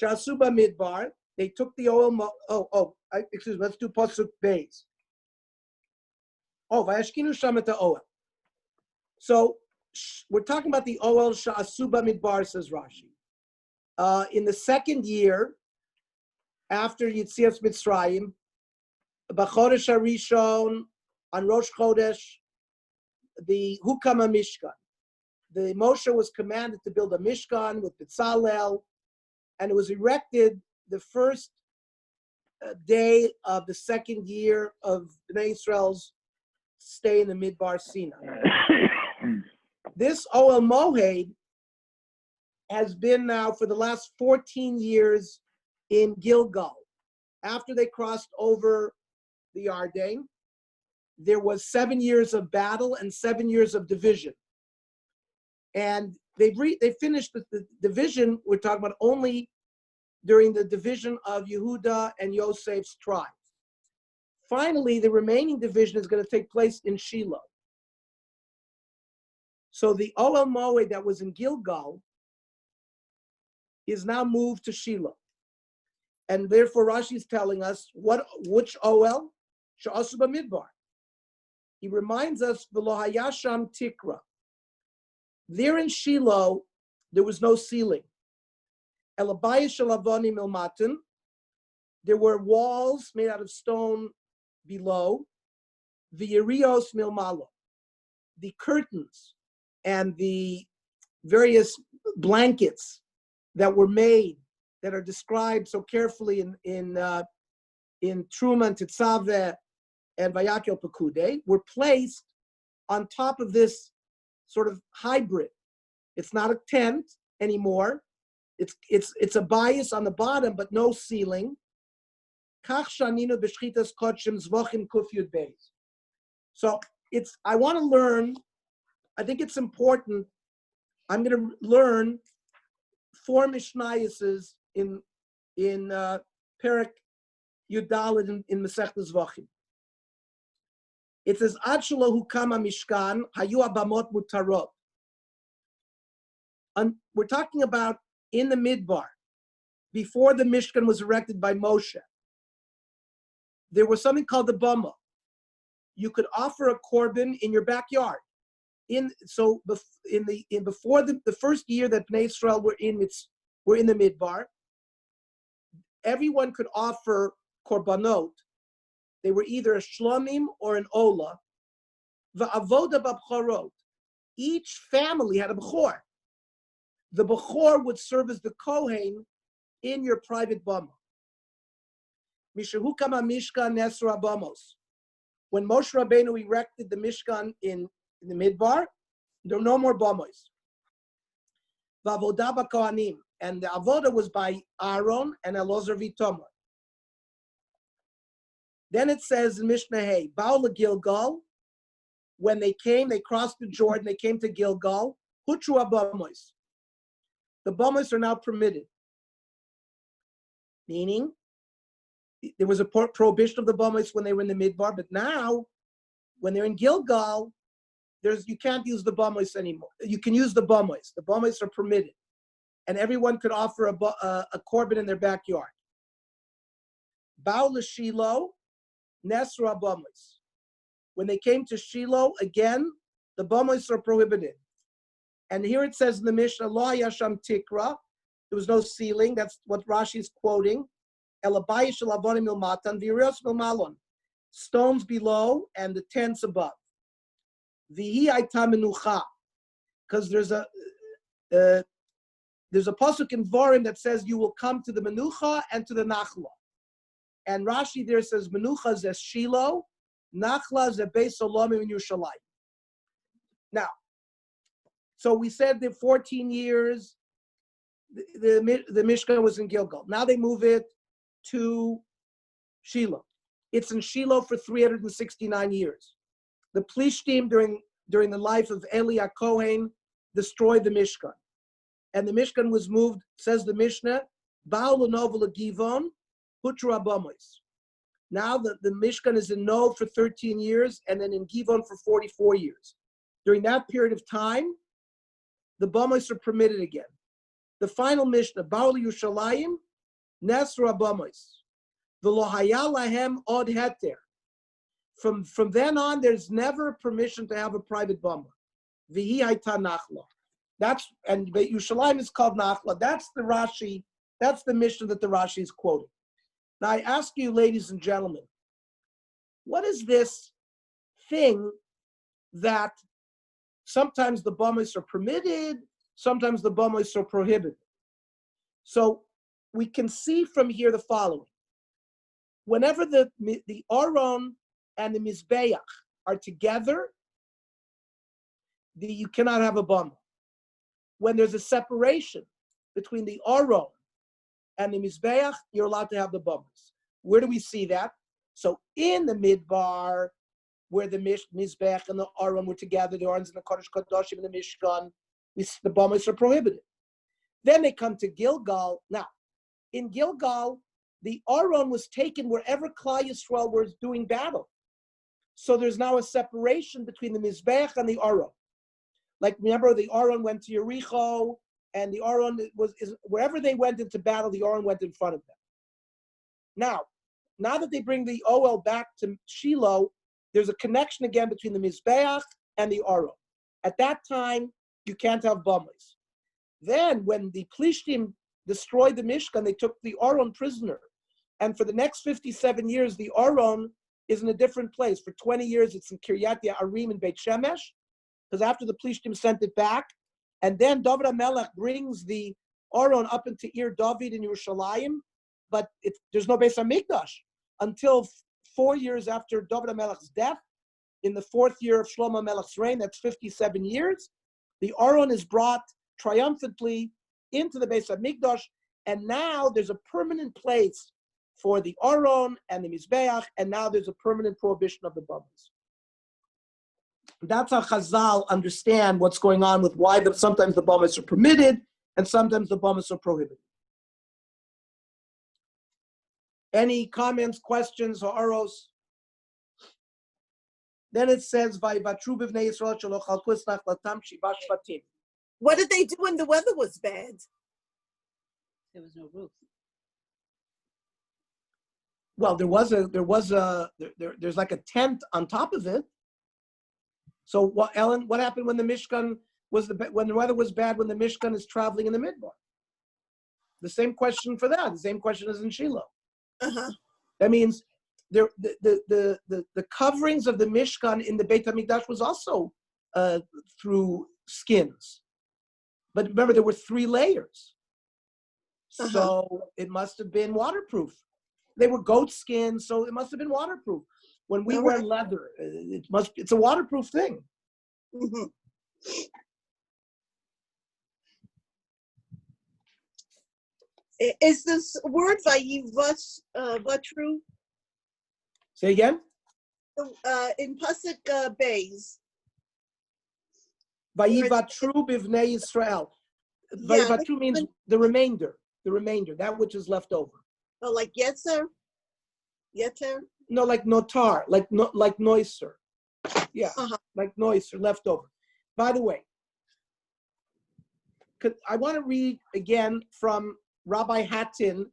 Shasuba Midbar, they took the oil. Excuse me. Let's do pasuk beis. Vayashkinu sham et oil. So we're talking about the oil Shasuba Midbar, says Rashi. In the second year after Yitzias Mitzrayim, B'chodesh Harishon, on Rosh Chodesh, the Hukama Mishkan. The Moshe was commanded to build a Mishkan with Bezalel, and it was erected the first day of the second year of Bnei Israel's stay in the Midbar Sinai. This Ohel Moed has been now for the last 14 years in Gilgal. After they crossed over the Yarden, there was 7 years of battle and 7 years of division. And they finished the division, we're talking about only during the division of Yehuda and Yosef's tribe. Finally, the remaining division is going to take place in Shiloh. So the Ohel Moed that was in Gilgal is now moved to Shiloh. And therefore Rashi is telling us which Ohel? Sha'asu b'midbar. He reminds us, V'lo hayasham tikra. There in Shiloh, there was no ceiling. Elabayis shel avonim milmatan. There were walls made out of stone below. V'yerios milmalo. The curtains and the various blankets that were made, that are described so carefully in Truma and Tetzaveh and Vayakel Pekude, were placed on top of this sort of hybrid. It's not a tent anymore. It's a bias on the bottom, but no ceiling. So I want to learn. I think it's important. I'm going to learn 4 Mishnayos in Perek Yudalid in Masechtas Zvachim. It says, Ad shelo hukama mishkan, hayu abamot mutarot. And we're talking about in the Midbar, before the Mishkan was erected by Moshe. There was something called the Bama. You could offer a korban in your backyard. Before the first year that Bnei Israel were in the Midbar, everyone could offer korbanot. They were either a shlomim or an ola. Va'avoda b'bchorot. Each family had a b'chor. The b'chor would serve as the kohen in your private bama. Mishahu kama mishkan nesra bamos. When Moshe Rabbeinu erected the Mishkan in the Midbar, there were no more bamos. Va'avoda b'kohanim. And the avoda was by Aaron and Elazar v'Itamar. Then it says in Mishnah Hey, Baal Gilgal, when they crossed the Jordan, they came to Gilgal, Hutru Abamos. The Bamos are now permitted. Meaning, there was a prohibition of the Bamos when they were in the Midbar, but now, when they're in Gilgal, you can't use the Bamos anymore. You can use the Bamos. The Bamos are permitted. And everyone could offer a korban in their backyard. Baal Shiloh, Nesra Bamos. When they came to Shiloh, again, the Bamos are prohibited. And here it says in the Mishnah, Lo Yasham Tikra, there was no ceiling. That's what Rashi is quoting. Elabayis shel avonim milmatan, v'yerios milmalon. Stones below and the tents above. V'hi aita menucha. Because there's a pasuk in Dvarim that says you will come to the menucha and to the nachla. And Rashi there says menucha is Shiloh, nachla is Beis Solomim in Yerushalayim. Now, so we said that 14 years the Mishkan was in Gilgal. Now they move it to Shiloh. It's in Shiloh for 369 years. The Plishtim during the life of Eli HaKohen destroyed the Mishkan. And the Mishkan was moved, says the Mishnah, Baal Novel Givon, Hutra Abamos. Now the Mishkan is in Nov for 13 years and then in Givon for 44 years. During that period of time, the Bamos are permitted again. The final Mishnah, Baal Yerushalayim, Nesra Bamois. The Lohaya Lahem Od Heter. From then on, there's never permission to have a private bama. V'hi Haita Nachla. That's, and Yerushalayim is called Nachla. That's the Rashi, that's the Mishnah that the Rashi is quoting. Now I ask you, ladies and gentlemen, what is this thing that sometimes the bamas are permitted, sometimes the bamas are prohibited? So we can see from here the following. Whenever the Aron and the Mizbeach are together, you cannot have a bama. When there's a separation between the Aron and the Mizbeach, you're allowed to have the bamas. Where do we see that? So in the Midbar, where the Mizbeach and the Aron were together, the Aron's in the Kodesh Kodashim and the Mishkan, the bamas are prohibited. Then they come to Gilgal. Now, in Gilgal, the Aron was taken wherever Klal Yisrael was doing battle. So there's now a separation between the Mizbeach and the Aron. Like, remember, the Aron went to Yericho, and the Aron wherever they went into battle, the Aron went in front of them. Now that they bring the Oel back to Shiloh, there's a connection again between the Mizbeach and the Aron. At that time, you can't have bamas. Then, when the Plishtim destroyed the Mishkan, they took the Aron prisoner. And for the next 57 years, the Aron is in a different place. For 20 years, it's in Kiryat Ye'arim in Beit Shemesh, because after the Plishtim sent it back, and then David HaMelech brings the Aron up into Ir David in Yerushalayim, but there's no Beis HaMikdash until 4 years after David HaMelech's death. In the 4th year of Shlomo HaMelech's reign, that's 57 years, the Aron is brought triumphantly into the Beis HaMikdash, and now there's a permanent place for the Aron and the Mizbeach, and now there's a permanent prohibition of the bamas. That's how Chazal understand what's going on with why sometimes the bamas are permitted and sometimes the bamas are prohibited. Any comments, questions, or aros? Then it says, "Vayivatru b'vnei Yisrael shelo chalku es nachlatam shiva shvatim." What did they do when the weather was bad? There was no roof. Well, there's like a tent on top of it. So, Ellen, what happened when the Mishkan when the weather was bad, when the Mishkan is traveling in the Midbar? The same question for that. The same question as in Shiloh. Uh-huh. That means the coverings of the Mishkan in the Beit HaMikdash was also through skins. But remember, there were 3 layers. Uh-huh. So it must have been waterproof. They were goat skins, so it must have been waterproof. When we wear leather, it's a waterproof thing. Mm-hmm. Is this word Vayivatru? Say again? In Pasuk Beis. Vayivatru b'vnei Yisrael. Vayivatru means the remainder, that which is left over. Oh, like Yetzer? Yeter? No, like notar, like noiser. Yeah, like noiser, left over. By the way, I want to read again from Rabbi Hattin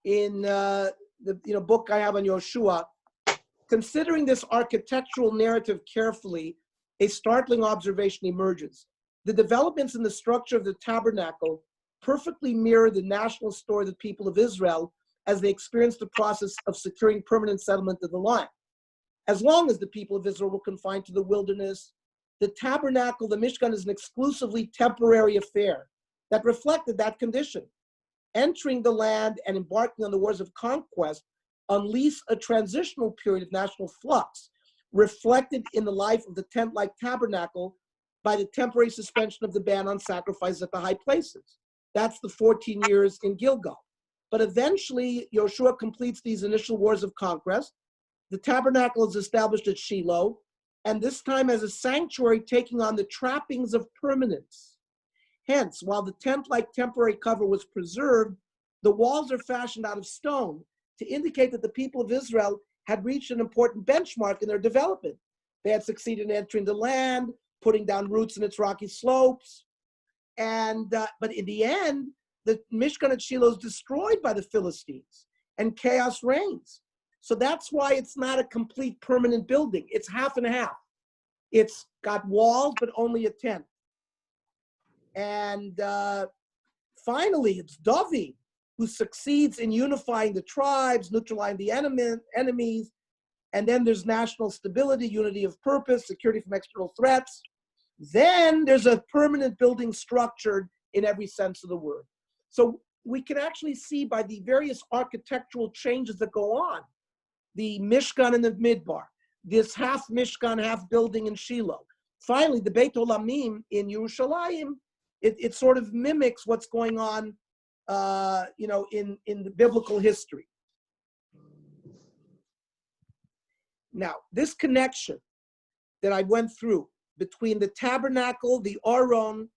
in the book I have on Yoshua. Considering this architectural narrative carefully, a startling observation emerges. The developments in the structure of the tabernacle perfectly mirror the national story of the people of Israel as they experienced the process of securing permanent settlement of the land. As long as the people of Israel were confined to the wilderness, the tabernacle, the Mishkan, is an exclusively temporary affair that reflected that condition. Entering the land and embarking on the wars of conquest unleashed a transitional period of national flux, reflected in the life of the tent-like tabernacle by the temporary suspension of the ban on sacrifice at the high places. That's the 14 years in Gilgal. But eventually, Yoshua completes these initial wars of conquest. The tabernacle is established at Shiloh, and this time as a sanctuary taking on the trappings of permanence. Hence, while the tent-like temporary cover was preserved, the walls are fashioned out of stone to indicate that the people of Israel had reached an important benchmark in their development. They had succeeded in entering the land, putting down roots in its rocky slopes, but in the end, the Mishkan at Shiloh is destroyed by the Philistines and chaos reigns. So that's why it's not a complete permanent building. It's half and half. It's got walls, but only a tenth. And finally, it's Davi who succeeds in unifying the tribes, neutralizing the enemies. And then there's national stability, unity of purpose, security from external threats. Then there's a permanent building structured in every sense of the word. So we can actually see by the various architectural changes that go on, the Mishkan and the Midbar, this half Mishkan, half building in Shiloh. Finally, the Beit Olamim in Yerushalayim, it sort of mimics what's going on, in the biblical history. Now, this connection that I went through between the tabernacle, the Aron,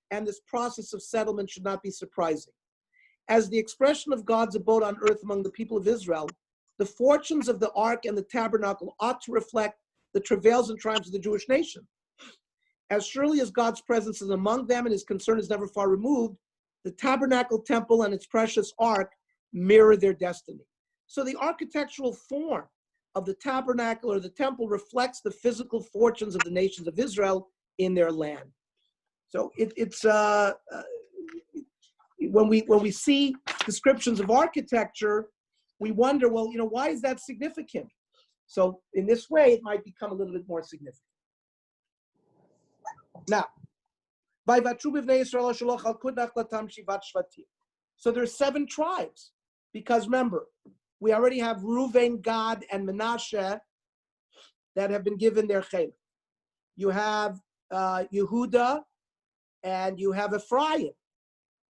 and this process of settlement should not be surprising. As the expression of God's abode on earth among the people of Israel, the fortunes of the ark and the tabernacle ought to reflect the travails and triumphs of the Jewish nation. As surely as God's presence is among them and his concern is never far removed, the tabernacle temple and its precious ark mirror their destiny. So the architectural form of the tabernacle or the temple reflects the physical fortunes of the nations of Israel in their land. So when we see descriptions of architecture, we wonder, well, why is that significant? So in this way, it might become a little bit more significant. Now, so there's 7 tribes, because remember, we already have Reuven, Gad, and Menashe that have been given their chaylik. You have Yehuda, and you have Ephraim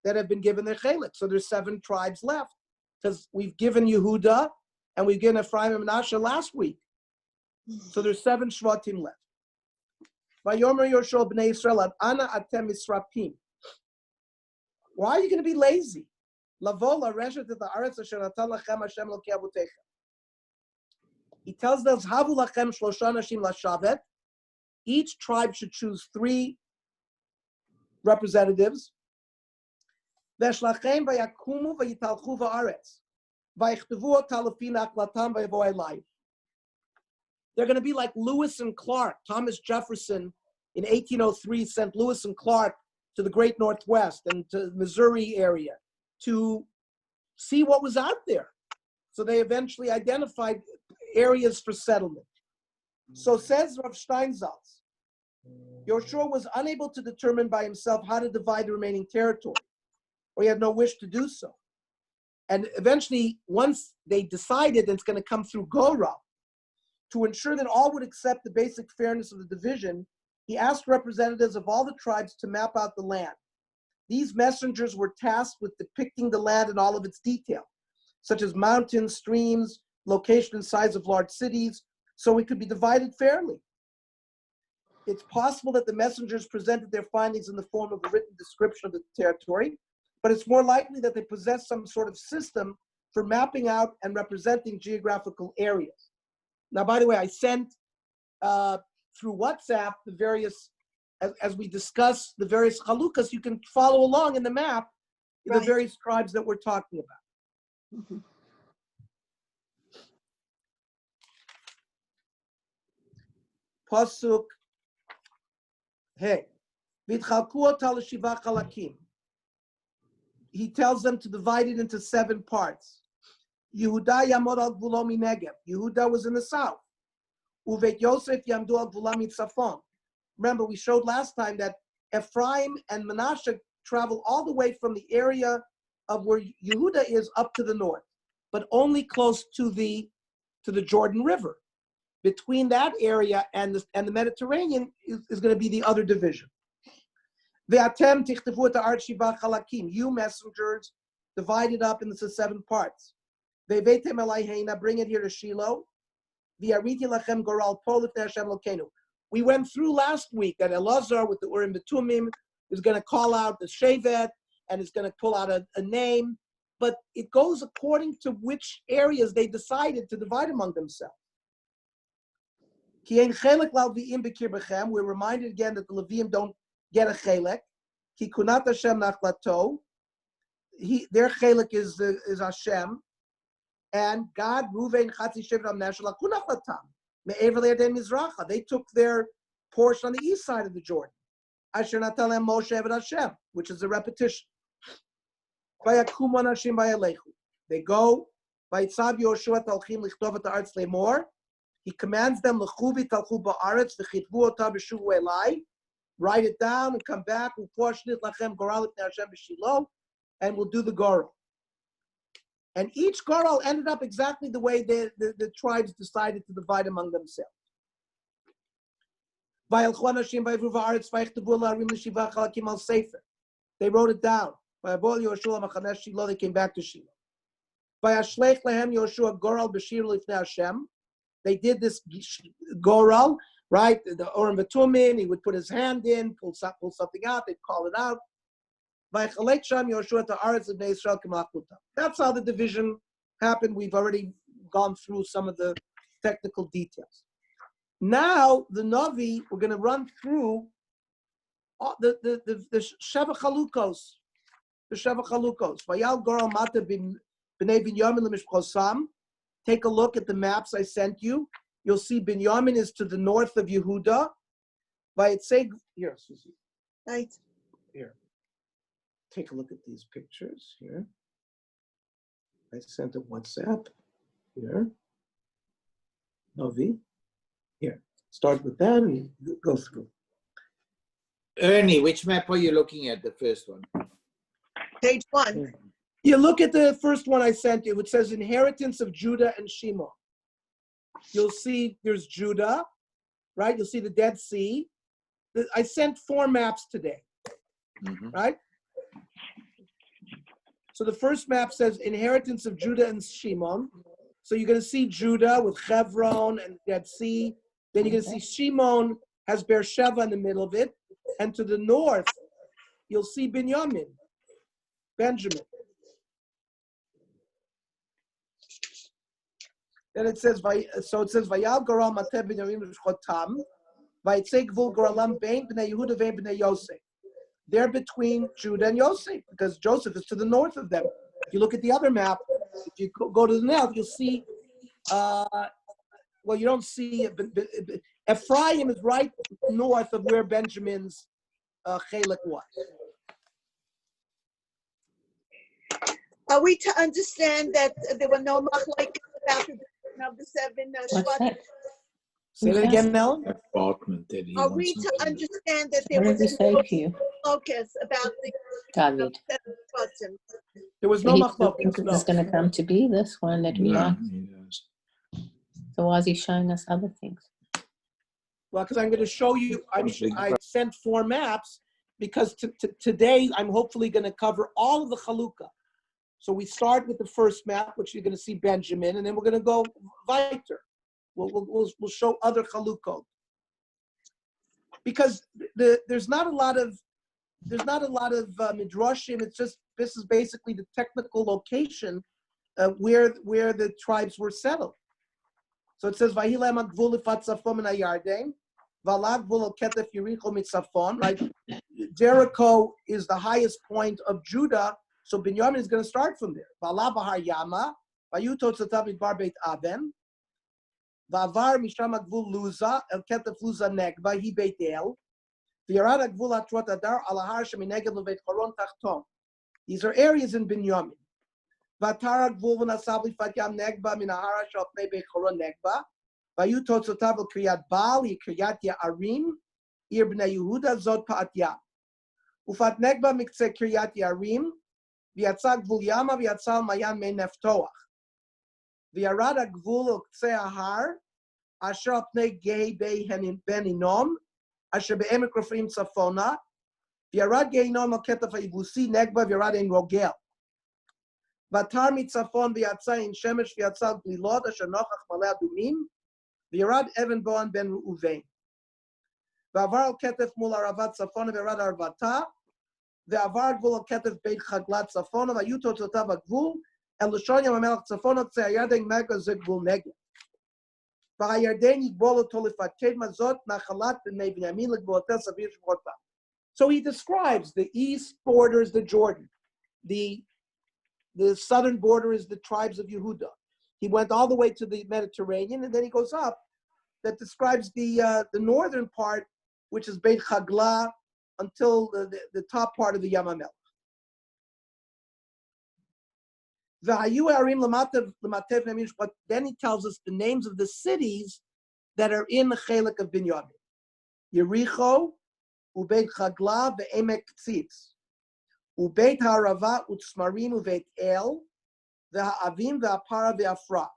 that have been given their chaylik. So there's 7 tribes left, because we've given Yehuda and we've given Ephraim and Menashe last week. So there's 7 shvatim left. Vayomer Yoshua b'nei Yisrael, Ana atem misrapim. Why are you going to be lazy? Lavola reshet et haaretz asher natan lachem Hashem Elokei Avotechem. He tells us, Havu lachem shlosha nashim lashavet. Each tribe should choose 3 representatives. Veshlachem vayakumu vayitalchu va'aretz. Vayichtavu talafin aklatam vayivo elai. They're going to be like Lewis and Clark. Thomas Jefferson in 1803 sent Lewis and Clark to the Great Northwest and to the Missouri area to see what was out there. So they eventually identified areas for settlement. So says Rav Steinsaltz, Yoshua was unable to determine by himself how to divide the remaining territory, or he had no wish to do so. And eventually, once they decided that it's going to come through Gora, to ensure that all would accept the basic fairness of the division, he asked representatives of all the tribes to map out the land. These messengers were tasked with depicting the land in all of its detail, such as mountains, streams, location and size of large cities, so it could be divided fairly. It's possible that the messengers presented their findings in the form of a written description of the territory, but it's more likely that they possess some sort of system for mapping out and representing geographical areas. Now, by the way, I sent through WhatsApp the various, as we discuss the various chalukas, you can follow along in the map, the various tribes that we're talking about. Mhm. Pasuk, hey, v'itchalku ota l'shiva chalakim. He tells them to divide it into 7 parts. Yehuda yamod al gvulo minegev. Yehuda was in the south. Uvet Yosef yamdu al gvulo mitzafon. Remember, we showed last time that Ephraim and Menashe travel all the way from the area of where Yehuda is up to the north, but only close to the Jordan River. Between that area and the Mediterranean is going to be the other division. Ve'atem tichtavu et ha'aretz shiva chalakim. You messengers divide it up into 7 parts. Ve'veitem elayheina, bring it here to Shiloh. V'yariti lachem goral po lifnei Hashem Elokeinu. We went through last week that Elazar with the Urim Betumim is going to call out the Shevet and is going to pull out a name, but it goes according to which areas they decided to divide among themselves. We're reminded again that the Leviim don't get a chelek. Ki kunat Hashem nachlato. their chelik is Hashem, and God Ruvain Chatzi Shevet National Kunachlatam Me'ever Le'Yadei Mizracha. They took their portion on the east side of the Jordan. Asher Natalem Moshe Eved Hashem, which is a repetition. Vayakum Anashim Vayalechu. They go. Vayitzav Yoshua Talchim Lichtov Et Haaretz Lemor. He commands them Lechu V'Talchu Ba'aretz V'Chitvu Ota B'Shuvu Elai. Write it down and come back. We'll portion it Lachem Goral L'Pnei Hashem B'Shilo, and we'll do the Goral. And each Goral ended up exactly the way the tribes decided to divide among themselves. They wrote it down. They came back to Shiloh. They did this Goral, right? The Urim V'Tumim, he would put his hand in, pull something out, they'd call it out. That's how the division happened. We've already gone through some of the technical details. Now, the Navi, we're going to run through the Sheva Chalukos. The Sheva Chalukos. Vayal Goral Mata B'nei Binyamin L'Mishchosam. Take a look at the maps I sent you. You'll see Binyamin is to the north of Yehuda. Vayitzeg, here, Susie. Right. Here. Take a look at these pictures here. I sent a WhatsApp here. Navi. Here. Start with that and go through. Ernie, which map are you looking at, the first one? Page 1. You look at the first one I sent you, which says inheritance of Judah and Shimon. You'll see there's Judah, right? You'll see the Dead Sea. I sent 4 maps today, right? So the first map says inheritance of Judah and Shimon. So you're going to see Judah with Hebron and Dead Sea. Then you're going to see Shimon has Beersheba in the middle of it. And to the north, you'll see Benjamin. Then it says, Vayal Goral Mateh Binyamin Chotam, Vayitzeg Gvul Goralam Bein B'nei Yehuda Vein B'nei Yosef. They're between Judah and Yosef, because Joseph is to the north of them. If you look at the other map, if you go to the north, you'll see, you don't see, Ephraim is right north of where Benjamin's Chelek was. Are we to understand that there were no machlokes about the division of the 7 What's Shvatim? that? Say that again, Mel. Apartment that he Are wants we them to to- understand that there What did was he say no to you, focus about the David? 7 Shvatim? There was no He doesn't machlokes. think No. it's going to come to be this one that we No, are. he does. So why is he showing us other things? Well, because I'm going to show you, I sent 4 maps because today I'm hopefully going to cover all of the Chalukah. So we start with the first map, which you're going to see Benjamin, and then we're going to go weiter. We'll show other Chalukot. Because there's not a lot of midrashim. It's just, this is basically the technical location where the tribes were settled. So it says Vahilem Agvul Ifat Tzafon Min HaYarden, Valag Gvul Ketef Yericho Mitzafon. Right, Jericho is the highest point of Judah, so Binyamin is going to start from there. Valah Bahar Yama, Vayutot Tzatav Midbar Beit Aven, Vavar Misham Agvul Luza El Ketef Luza Negba Hi Beit El, V'Yarad Agvul Atrot Adar Alahar Shemineged LeVeit Choron Tachton. These are areas in Binyamin. Vatara Gvul V'Nasav Lifat Yam Negba Minahara Shal Pnei Beit Choron Negba. Vayu Totzotav El Kriyat Baal Kriyat Ya'arim Ir Bnei Yehuda Zot Pa'at Yam. Ufat Negba Mikze Kriyat Ya'arim V'Yatza Gvul Yama V'Yatzal Mayan Mei Neftoach. V'Yarad Gvul El K'tzei Ahar Asher Al Pnei Gei Bei Ben Inom Asher Be'emek Rofim Tzafona V'Yarad Gei Inom El Ketef HaYibusi Negba V'Yarad Ein Rogel. Vatar Mitzafon V'Yatza In Shemesh V'Yatzal Glilot Asher Nochach Malei Adumim V'Yarad Evan Boan Ben Reuven. V'Avar Al Ketef Mul Aravat Tzafona V'Yarad Arvata V'Avar Gvul Al Ketef Beit Chaglat Tzafona V'Yutot Zotav HaGvul El Lashon Yam HaMelech Tzafona K'tzei HaYarden Mega Ze Gvul Neged. V'Hayarden Yigbol Oto Lifat Kedma Zot Nachalat B'nei Binyamin L'Gvulotel Savir Shmota. So he describes the east borders the Jordan, the the southern border is the tribes of Yehuda. He went all the way to the Mediterranean, and then he goes up. That describes the northern part, which is Beit Chagla, until the top part of the Yam HaMelech. But then he tells us the names of the cities that are in the Chelek of Binyamin. Yericho, Ubeit Chagla, Ve'emek Tzitz. Ubeit Harava, Utsmarim, Ubeit El, Ve'ha'avim, Ve'apara, Ve'afra.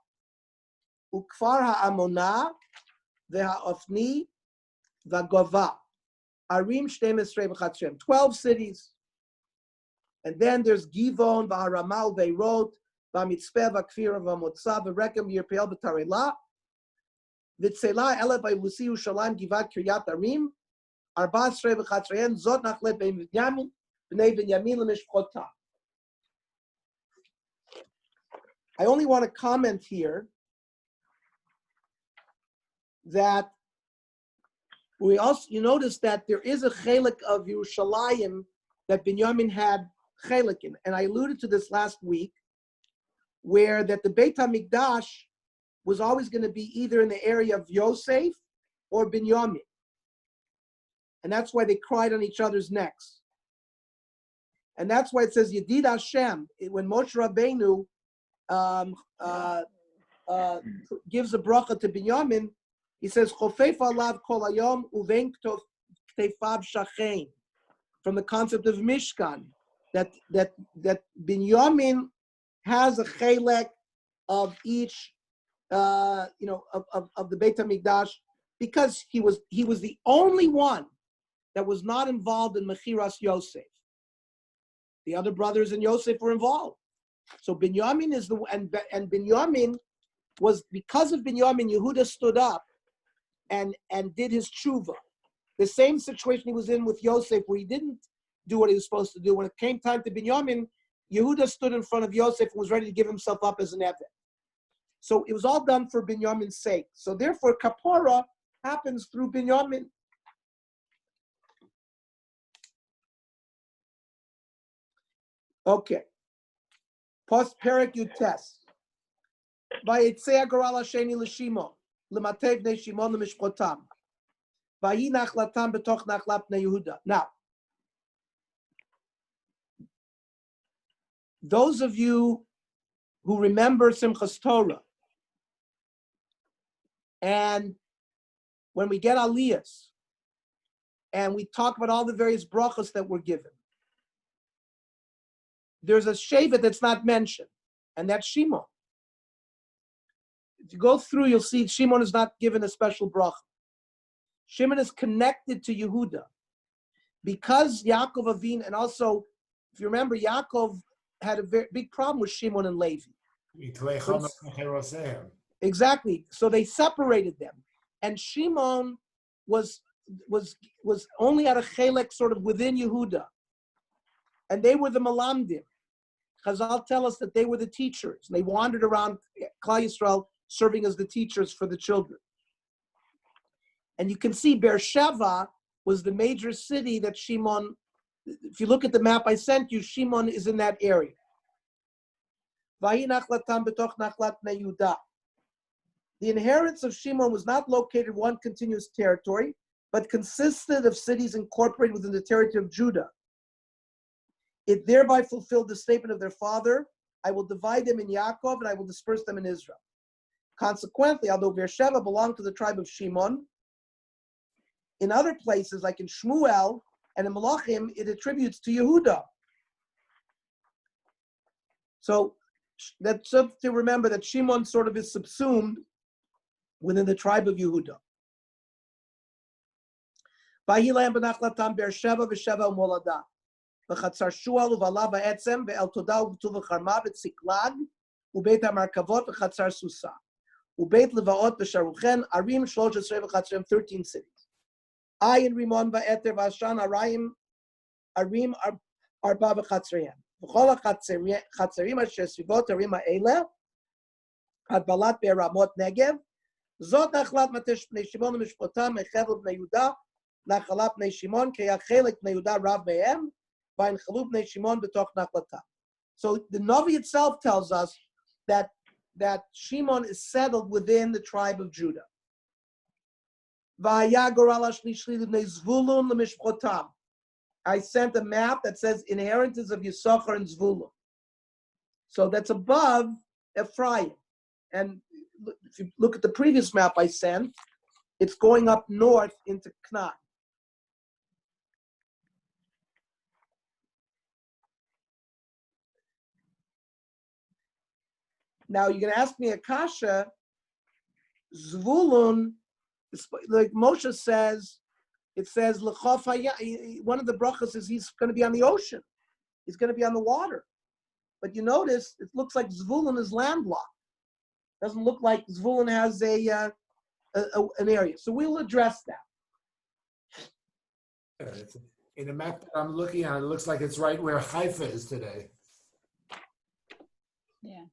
Ukfar Ha'amona, Ve'ha'ofni, Ve'gova. Arim Shtem Esrei V'chatzrem. 12 cities. And then there's Givon, V'haramal, Ve'rot, V'amitzpeh, V'kfir, V'amotza, V'rekem, Yirpeel, V'tarela, V'tzela, Ele, V'yivusi, Ushalayim, Givat, Kiryat Arim, Arba Esrei V'chatzrem, Zot Nachlet, B'Yamin, B'nei Binyamin, L'mishpchotam. I only want to comment here that we also, you notice that there is a chelik of Yerushalayim that Binyamin had chelik in. And I alluded to this last week, where that the Beit HaMikdash was always going to be either in the area of Yosef or Binyamin. And that's why they cried on each other's necks. And that's why it says Yedid Hashem. When Moshe Rabbeinu gives a bracha to Binyamin, he says, Chofef alav kol hayom uvein ktefav shachein, from the concept of Mishkan, that Binyamin has a chelek of each, of the Beit HaMikdash, because he was the only one that was not involved in Mechiras Yosef. The other brothers and Yosef were involved. So Binyamin is and Binyamin was, because of Binyamin, Yehuda stood up and did his tshuva. The same situation he was in with Yosef, where he didn't do what he was supposed to do. When it came time to Binyamin, Yehuda stood in front of Yosef and was ready to give himself up as an Eved. So it was all done for Binyamin's sake. So therefore, Kapora happens through Binyamin. Okay. Post Perek Yutes. Vayetzei Goral Hasheni l'Shimon, l'matei bnei Shimon l'mishpotam. Vayi nachlatam betoch nachlat bnei Yehuda. Now, those of you who remember Simchas Torah, and when we get Aliyahs, and we talk about all the various brachos that were given, there's a shevet that's not mentioned, and that's Shimon. If you go through, you'll see Shimon is not given a special bracha. Shimon is connected to Yehuda because Yaakov Avin, and also, if you remember, Yaakov had a very big problem with Shimon and Levi. Exactly. So they separated them, and Shimon was only at a chelek sort of within Yehuda, and they were the malamdim. Chazal tell us that they were the teachers. They wandered around Klal Yisrael serving as the teachers for the children. And you can see Beersheva was the major city that Shimon, if you look at the map I sent you, Shimon is in that area. The inheritance of Shimon was not located in one continuous territory, but consisted of cities incorporated within the territory of Judah. It thereby fulfilled the statement of their father, I will divide them in Yaakov and I will disperse them in Israel. Consequently, although Beersheva belonged to the tribe of Shimon, in other places, like in Shmuel and in Malachim, it attributes to Yehuda. So that's something to remember, that Shimon sort of is subsumed within the tribe of Yehuda. Vahilam benachlatam Beersheva v'sheva u'molada. V'chatzar Shual u'vala v'etzem ve'el toda u'v'tu v'charma v'tziklag u'beit ha'markavot v'chatzar Susa u'beit levaot v'sharuchen arim shlosh esrei v'chatzrem, 13 cities. Ayin Rimon va'eter v'ashan arim arba v'chatzrehem. V'chol ha'chatzerim asher svivot arim ha'ele ad balat be'ramot negev zot nachlat matesh bnei Shimon u'mishpotam mechevel bnei Yehuda nachalat bnei Shimon k'yachelek bnei Yehuda rav mehem v'inchalu bnei Shimon b'toch nachlatam. So the Navi itself tells us that Shimon is settled within the tribe of Judah. I sent a map that says inheritance of Yisachar and Zvulun. So that's above Ephraim. And if you look at the previous map I sent, it's going up north into Canaan. Now you're going to ask me a kasha. Zvulun, like Moshe says, it says l'chof hayam. One of the brachas is he's going to be on the ocean. He's going to be on the water. But you notice it looks like Zvulun is landlocked. Doesn't look like Zvulun has an area. So we'll address that. In the map that I'm looking at, it looks like it's right where Haifa is today. Yeah.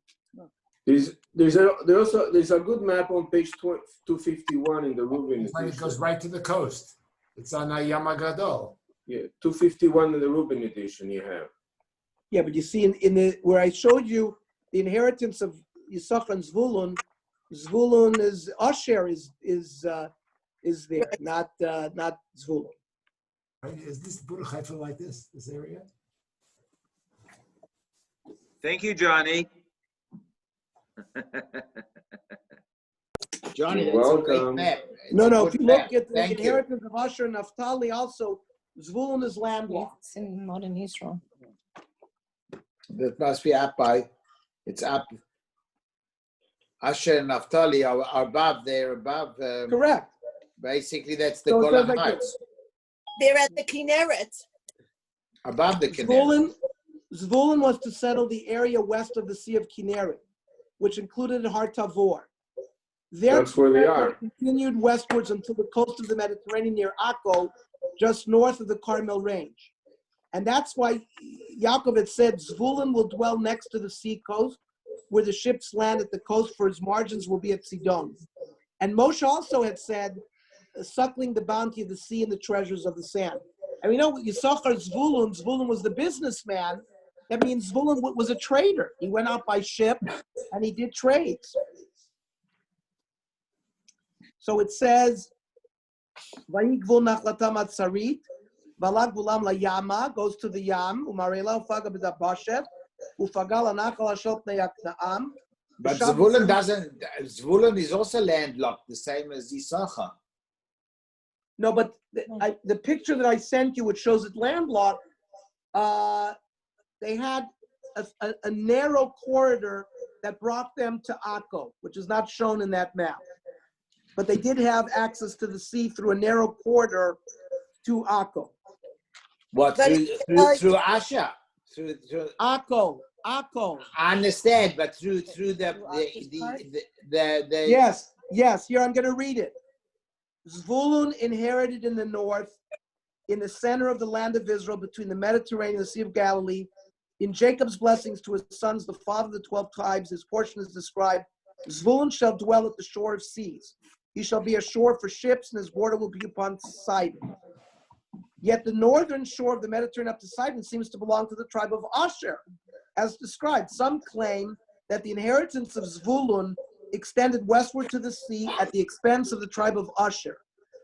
There's a good map on page 251 in the Reuben It's like it edition. goes right to the coast. It's on Yam HaGadol. Yeah, 251 in the Reuben edition you have. Yeah, but you see in the where I showed you the inheritance of Yisachar and Zvulun, Zvulun is Asher is there, not Zvulun. Right? Is this Buddha Haifa like this area? Thank you, Johnny. Johnny, You're that's a welcome. great map. It's No, a no. good If you map. look at the Thank you. inheritance of Asher and Naphtali, also Zvulun is landlocked. It's in modern Israel. That must be up by, it's up. Asher and Naphtali are above, they're above, Correct. basically that's the So it says Golan like Heights, They're at the Kinneret. above the canal. Zvulun was to settle the area west of the Sea of Kinneret, which included Har Tavor. That's where they are. Continued westwards until the coast of the Mediterranean near Akko, just north of the Carmel Range. And that's why Yaakov had said Zvulun will dwell next to the sea coast, where the ships land at the coast, for his margins will be at Sidon. And Moshe also had said, suckling the bounty of the sea and the treasures of the sand. And we know Yisachar Zvulun was the businessman. That means Zvulun was a trader. He went out by ship and he did trades. So it says, Vayigvul nachlatam atzarit, Balak Bulam la Yama, goes to the Yam, Umarela Ufaga b'Dabashet, Ufagal anachal ashot ne'aknaam. But Zvulun is also landlocked, the same as Yisachar. No, but the picture that I sent you, which shows it landlocked, they had a narrow corridor that brought them to Akko, which is not shown in that map. But they did have access to the sea through a narrow corridor to Akko. What, But through Asher? Through Akko. I understand, but through the Yes, here I'm going to read it. Zvulun inherited in the north, in the center of the land of Israel, between the Mediterranean and the Sea of Galilee. In Jacob's blessings to his sons, the father of the 12 tribes, his portion is described. Zvulun shall dwell at the shore of seas. He shall be a shore for ships, and his border will be upon Sidon. Yet the northern shore of the Mediterranean up to Sidon seems to belong to the tribe of Asher, as described. Some claim that the inheritance of Zvulun extended westward to the sea at the expense of the tribe of Asher.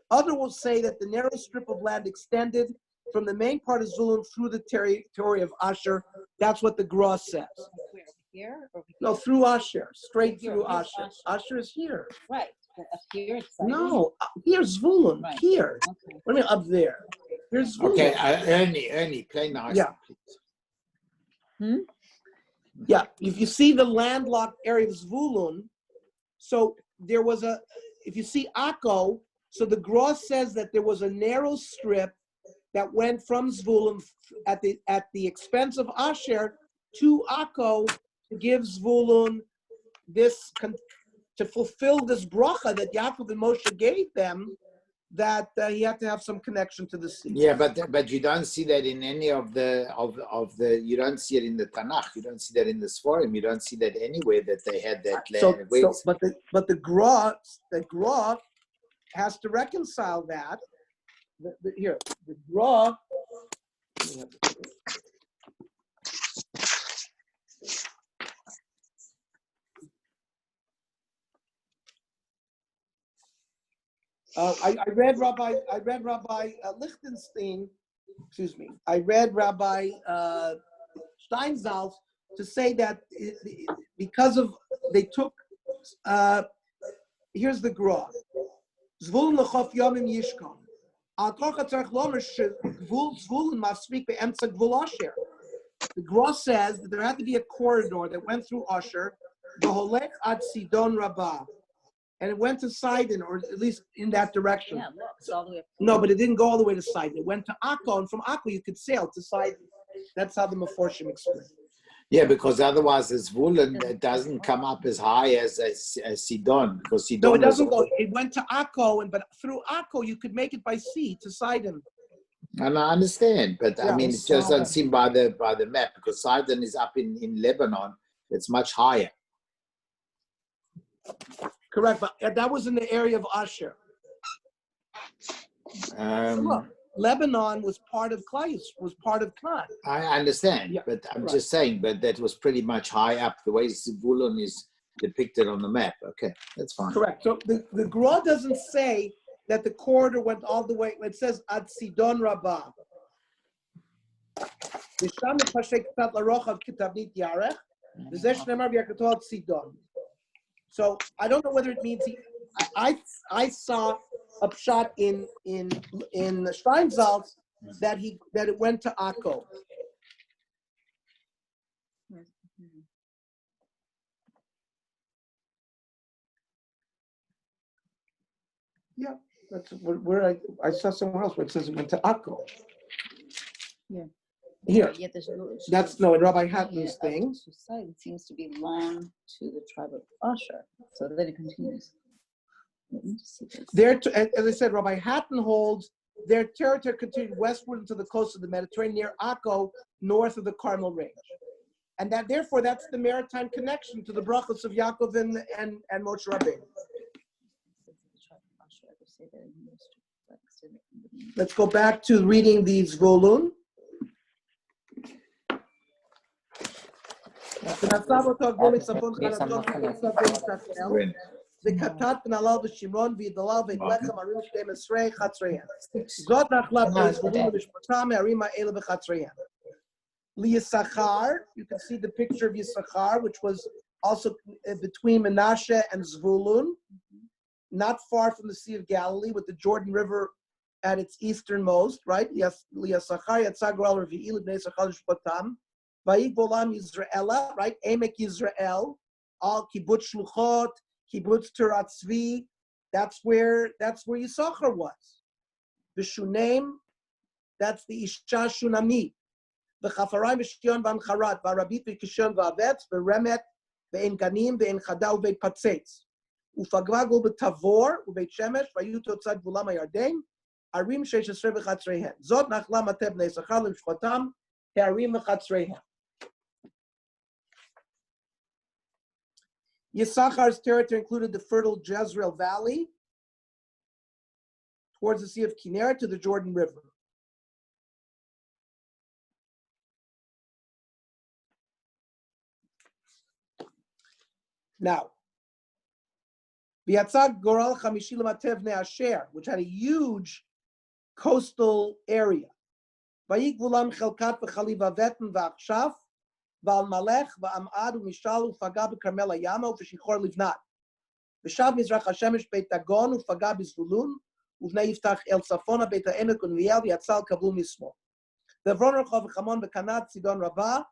Others will say that the narrow strip of land extended from the main part of Zvulun through the territory of Asher. That's what the Gra says. Where, over here? Over No, here? through Asher, straight Here, through here's Asher. Asher. Asher is here. Right, but up here it's Sidon? No, here's Zvulun, Right. here. Okay. What do you mean up there? Here's Zvulun. okay, Ernie, play nice, Yeah. please. Yeah, if you see the landlocked area of Zvulun, so there was if you see Akko, so the Gra says that there was a narrow strip that went from Zvulun at the expense of Asher to Akko to give Zvulun this, to fulfill this bracha that Yaakov and Moshe gave them, that he had to have some connection to the sea. Yeah, but you don't see that in any of the you don't see it in the Tanakh, you don't see that in the Sforim, you don't see that anywhere that they had that land. But the Gra has to reconcile that. Here, the Gra. I read Rabbi Lichtenstein. Excuse me. I read Rabbi Steinsaltz to say that because of they took. Here's the gra. Zvulun lechof yomim yishkon. Al korcha tzarich lomer shegvul zvulun mafsvik be'emtza gvul asher. The gra says that there had to be a corridor that went through Asher, v'holech ad Sidon Rabbah, and it went to Sidon, or at least in that direction. Yeah, look, it's all the way up. No, but it didn't go all the way to Sidon. It went to Akko, and from Akko you could sail to Sidon. That's how the Meforshim explain. Yeah, because otherwise it's Zvulun that doesn't come up as high as Sidon, because Sidon No, it doesn't was go. It went to Akko, but through Akko you could make it by sea to Sidon. And I understand, but I Yeah, mean, it just doesn't seem by the map, because Sidon is up in Lebanon. It's much higher. Correct, but that was in the area of Asher. Look, Lebanon was part of Klai, was part of Khan. I understand, Yeah, but I'm right. just saying, but that was pretty much high up, the way Zvulun is depicted on the map. Okay, that's fine. Correct. So the Gra doesn't say that the corridor went all the way. It says Ad Sidon Rabbah. V'sham mepashek tat larochav kitavnit yarech. V'zeh shneimar v'yakatol Ad Sidon. So I don't know whether it means I saw a shot in Steinsaltz that it went to Akko. Yeah, that's where I saw somewhere else where it says it went to Akko. Yeah. Here, Yet there's that's no in Rabbi Hatton's thing. It seems to belong to the tribe of Asher. So then it continues. Let me just see this. As I said, Rabbi Hatton holds their territory continued westward into the coast of the Mediterranean near Akko, north of the Carmel Range. And that therefore that's the maritime connection to the brachos of Yaakov and Moshe Rabbeinu. Let's go back to reading the Zvulun. וכתת בנעליו ושמרון וידליו ואת לחם ערים 12 חצריהם. זאת נחלה בזבולון ומשפטם הערים האלה וחצריהם. L'Yissachar, you can see the picture of Yissachar, which was also between Menashe and Zvulun, not far from the Sea of Galilee, with the Jordan River at its easternmost, right? L'Yissachar, Yatzah Goral Revi'i, L'bnei Yissachar L'shpotam, Vayik Bolam Yisraela, right? Emek Yisrael, Al Kibbutz Shluchot, Kibbutz Turat Tzvi, that's where Yissachar was. The Shunem, that's the Isha Shunamit. The Chafarai V'Shion V'Ancharat, V'Arabit V'Kishon V'Avetz, V'Remet, V'Ein Ganim, V'Ein Chada, V'Ein Patzetz. Ufagva Gul B'Tavor, V'Beit Shemesh, V'Ayu Totzad Vulam HaYarden, Arim Sheish Esrei V'Chatzreihen. Zot Nachla Matev Bnei Yissachar L'Mishchotam, Ha'arim V'Chatzreihen. Yissachar's territory included the fertile Jezreel Valley towards the Sea of Kinneret to the Jordan River. Now, V'yatzag Goral Chamishi L'Matev Bnei Asher, which had a huge coastal area. Vayik Vulam Chelkat V'Chali V'Avetin V'Achshaf, V'Al Malech V'Amad U'Mishal U'Faga B'Karmel HaYama U'V'Shichor Livnat. V'Shav Mizrach Hashemish Beit Dagon U'Faga B'Zvulun U'Vnei Yiftach El Tzafona Beit HaEmek U'Nviel V'Yatzal Kavul Mismo. The V'Ron Rechov V'Chamon V'Kanat Sidon Rabbah,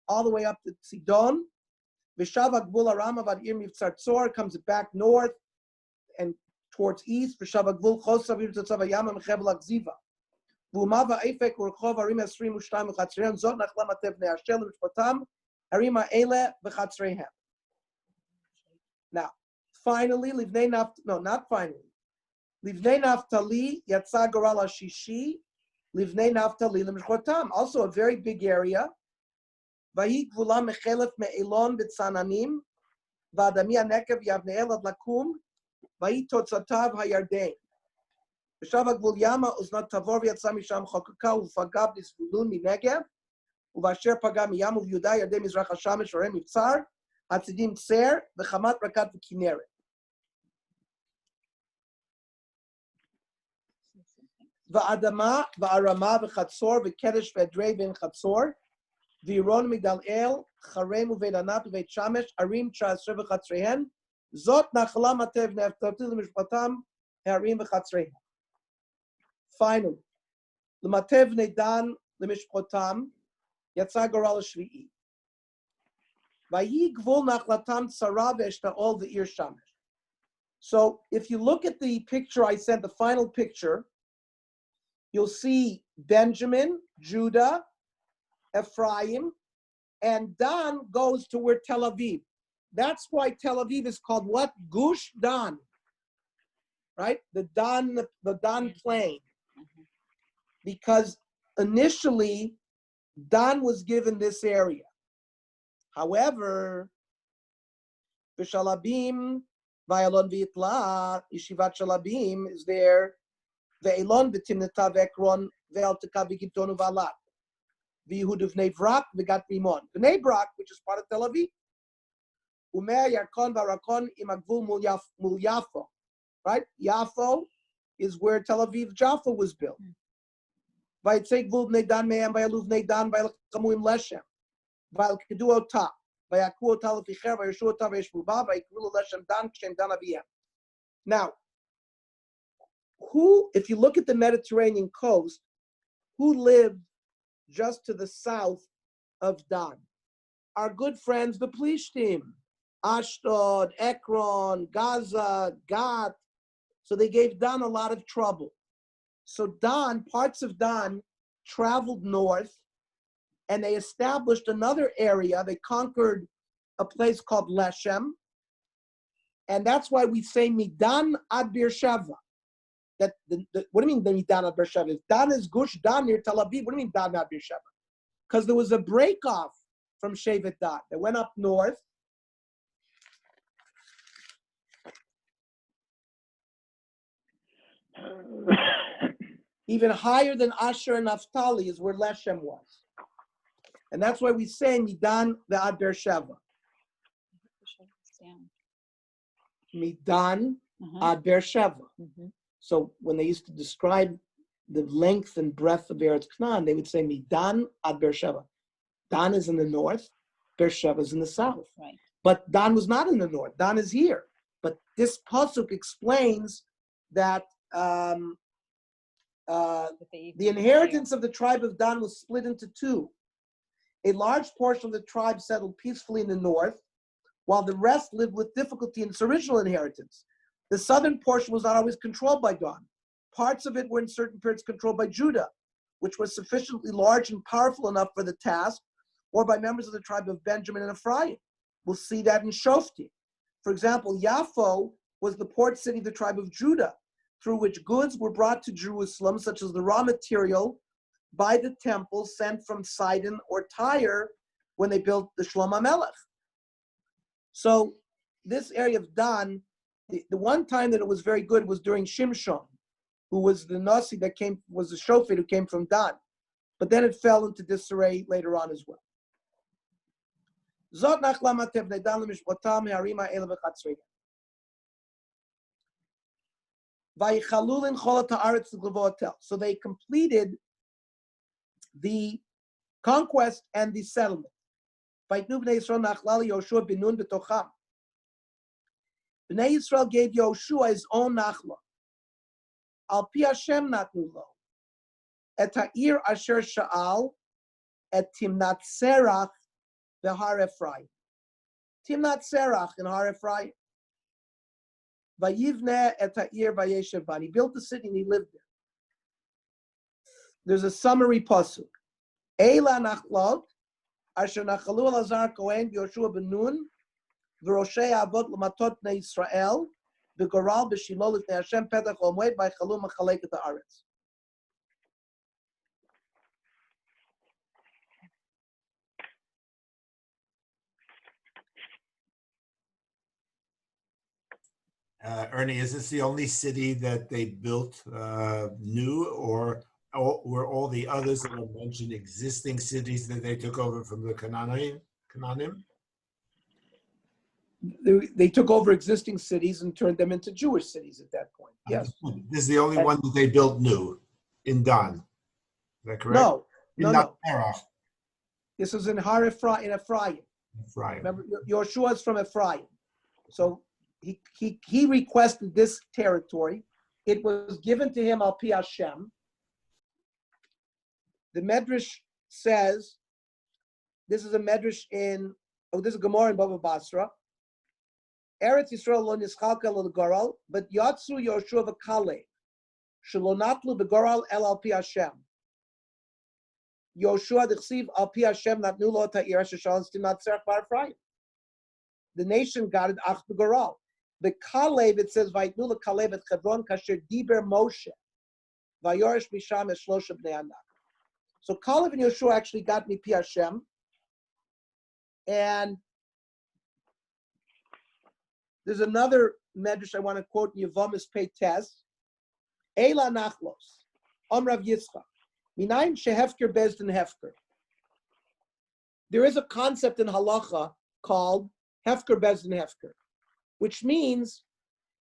all the way up to Sidon. V'Shav Agvul Arama V'Ir Mivtzar Tzor comes back north and towards east. V'Shav Agvul Chosav Yirtzatzav HaYama Mechevel Akziva. V'Uma V'Eifek U'Rechov Arim Esrim U'Shtayim V'Chatzreihem Zot Nachla Matev Bnei Asher L'Mishpotam Harim Ha'ele V'Chatzreihem. Now, finally, Livnei Naftali, no, not finally. Livnei Naftali Yatzah Goral HaShishi Livnei Naftali L'Mishpotam. Also a very big area. Vayik Vulam Mechelef Me'elon B'Tzananim V'Adami HaNekev Yavneel Ad Lakum Vayik Totzatav HaYarden. V'Shav Agvul Yama Uznat Tavor V'Yatzah Misham Chokaka U'Fagav B'Zvulun Minegev U'Vasher Paga Miyam U'Vyuda Yarden Mizrach HaShamesh Orem Mivtzar Hatzidim Tzer V'Chamat Rakat V'Kinneret. Va'adama, va'arama, v'chatzor, v'kedesh, v'edrei, v'in chatzor, v'iron migdal el, charem, u've'danat, u've'et shamesh, arim, tra'asr, v'chatzrehen, zot nachla matev neftotil, mishpatam, ha'arim, v'chatzrehen. Finally, l'matev nedan, l'mishpatam, yatsa goral shvi'i. Vayi gvul nachlatam tzara ve'eshta'ol v'ir shamesh. So if you look at the picture I sent, the final picture, you'll see Benjamin, Judah, Ephraim, and Dan goes to where Tel Aviv. That's why Tel Aviv is called what? Gush Dan, right? The Dan plain. Because initially, Dan was given this area. However, B'Shalabim, Va'elon V'Yitla, Yeshivat Shalabim is there. Ve'elon V'Timnata V'Ekron, Ve'Alteka V'Gibton U'Valat. V'Yehud V'Nei Brak, V'Gat Rimon. V'Nei Brak, which is part of Tel Aviv. U'Mei Yarkon V'Arakon Imagvul Mul Yafo. Right? Yafo is where Tel Aviv Jaffa was built. V'Yitzei Gvul V'Nei Dan Me'em, V'Yalu V'Nei Dan, V'Yelchamu Im Leshem. V'Yalkedu Ota. Now, if you look at the Mediterranean coast, who lived just to the south of Dan? Our good friends, the Plishtim, Ashdod, Ekron, Gaza, Gat. So they gave Dan a lot of trouble. So Dan, parts of Dan, traveled north, and they established another area. They conquered a place called Leshem. And that's why we say Midan ad Beersheva. What do you mean Midan ad Beersheva? Dan is Gush Dan near Tel Aviv. What do you mean Dan ad Beersheva? Because there was a break off from Shevet Dan. They went up north. Even higher than Asher and Naphtali is where Leshem was. And that's why we say Midan ve'ad Beersheva. Midan ad Beersheva. So when they used to describe the length and breadth of Eretz Canaan, they would say Midan ad Beersheva. Dan is in the north, Beersheva is in the south. Right. But Dan was not in the north. Dan is here. But this pasuk explains that the inheritance of the tribe of Dan was split into two. A large portion of the tribe settled peacefully in the north, while the rest lived with difficulty in its original inheritance. The southern portion was not always controlled by Dan. Parts of it were in certain periods controlled by Judah, which was sufficiently large and powerful enough for the task, or by members of the tribe of Benjamin and Ephraim. We'll see that in Shoftim. For example, Yaffo was the port city of the tribe of Judah, through which goods were brought to Jerusalem, such as the raw material by the temple sent from Sidon or Tyre when they built the Shlomo Melech. So this area of Dan, the one time that it was very good was during Shimshon, who was the Nasi that was the Shofet who came from Dan. But then it fell into disarray later on as well. So they completed the conquest and the settlement. Bnei Yisrael gave Yoshua his own nachla. Al pi Hashem natnu lo. Et ha'ir asher sha'al et Timnat Serach v'Har Ephraim. Timnat Serach in Har Ephraim. Vayivne et ha'ir vayeshev ban. He built the city and he lived there. There's a summary pasuk. Eila nachlot asher nachalu Elazar Kohen Yoshua ben Nun v'roshei avot l'matot bnei Yisrael v'goral b'shilo l'fnei Hashem petach l'moed v'chalu machalek et haaretz. Ernie, is this the only city that they built new, or were all the others that are mentioned existing cities that they took over from the Canaanim? They took over existing cities and turned them into Jewish cities at that point. Yes. This is the only one that they built new. in Dan. Is that correct? No, In no, no. Terach. This is in Har Ephraim, in Ephraim. Right. Remember, Yoshua is from Ephraim. So he requested this territory. It was given to him al pi Hashem. The Medrash says, this is a Medrash this is Gemara in Bava Basra. Eretz Yisrael lo nischalka lo l'goral, but Yatsu Yoshua v'Kalev, shelo natlu b'goral el al pi Hashem. Yoshua d'chsiv al pi Hashem natnu lo ta'ir sheshal stimat tzerach bar Ephraim. The nation got it ach b'goral. The Kalev, it says, vayitnu l'Kalev et Chevron kasher diber Moshe, vayorish misham es shlosha bnei Anak. So Kalev and Yoshua actually got me pi Hashem. And there's another medrash I want to quote in Yevamis Peites. Eila nachlos, Rav Yitzchak, minayin shehefker bezdin hefker. There is a concept in halacha called hefker bezdin hefker, which means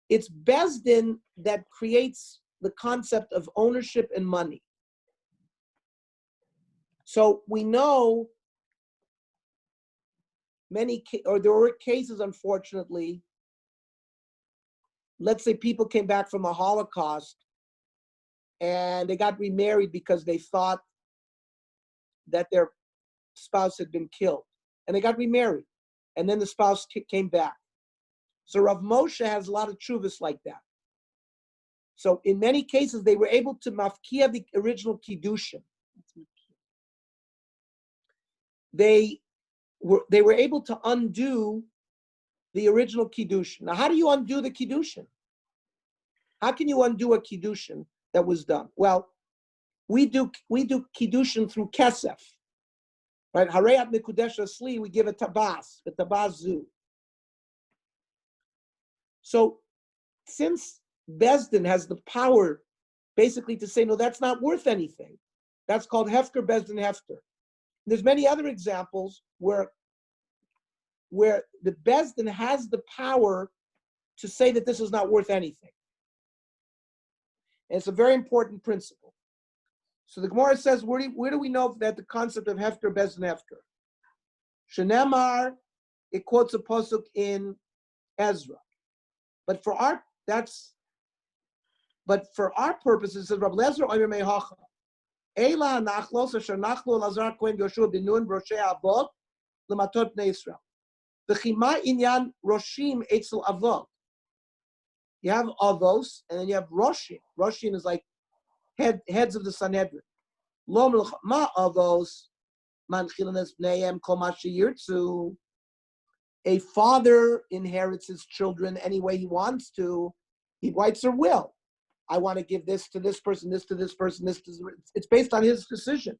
it's bezdin that creates the concept of ownership and money. So we know there were cases, unfortunately, let's say people came back from the Holocaust and they got remarried because they thought that their spouse had been killed. And they got remarried. And then the spouse came back. So Rav Moshe has a lot of tshuvas like that. So in many cases, they were able to mafkia the original kiddushin. They were able to undo the original kiddushin. Now, how do you undo the kiddushin? How can you undo a kiddushin that was done? Well, we do kiddushin through kesef, right? Harayat mekudesh asli, we give a tabas, the tabas zu. So, since Bezdin has the power, basically to say, no, that's not worth anything. That's called hefker Bezdin hefker. There's many other examples where the Bezdin has the power to say that this is not worth anything. And it's a very important principle. So the Gemara says, where do we know that the concept of hefker Bezdin hefker? Shenemar, it quotes a pasuk in Ezra. But for our purposes, it says Rabbi Lezer Omer Mehacha. Eila nachlos asher nachlo Lazar Kohen Yoshua bin Nun Roshei Avot lematot Bnei Yisrael. The Chima inyan Roshim etzel Avot. You have Avos and then you have Roshim. Roshim is like heads of the Sanhedrin. Lo ma Avos manchilanes bneihem kol ma sheyirtzu. A father inherits his children any way he wants to. He writes a will. I want to give this to this person, this to this person, this to this. It's based on his decision.